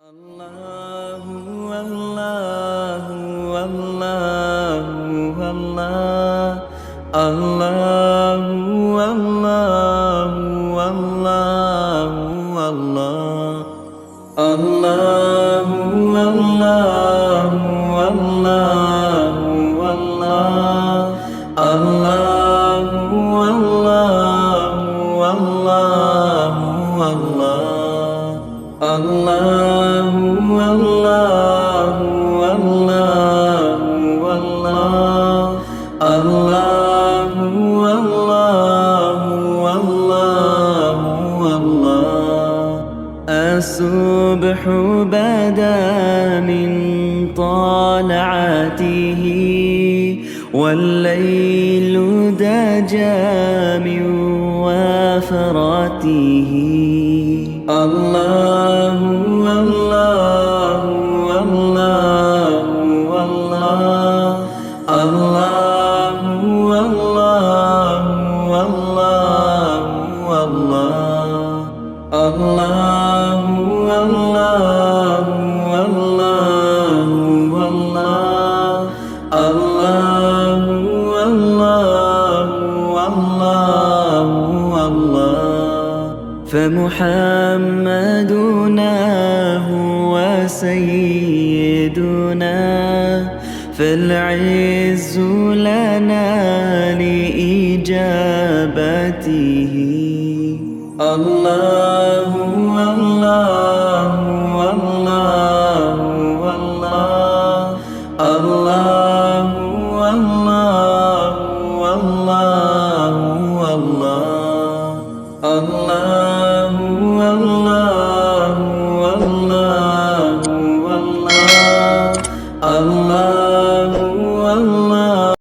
الله الله الله الله الله الله الله الله الله الله الله الله الله الله والله والله والله الله والله والله والله الصبح بدا من طلعته والليل دجا من وفرته الله والله والله والله الله والله والله والله الله والله والله والله الله والله والله والله فمحمدنا هو سيدنا فالعز لنا لإجابته الله والله والله والله الله والله والله والله الله والله والله والله الله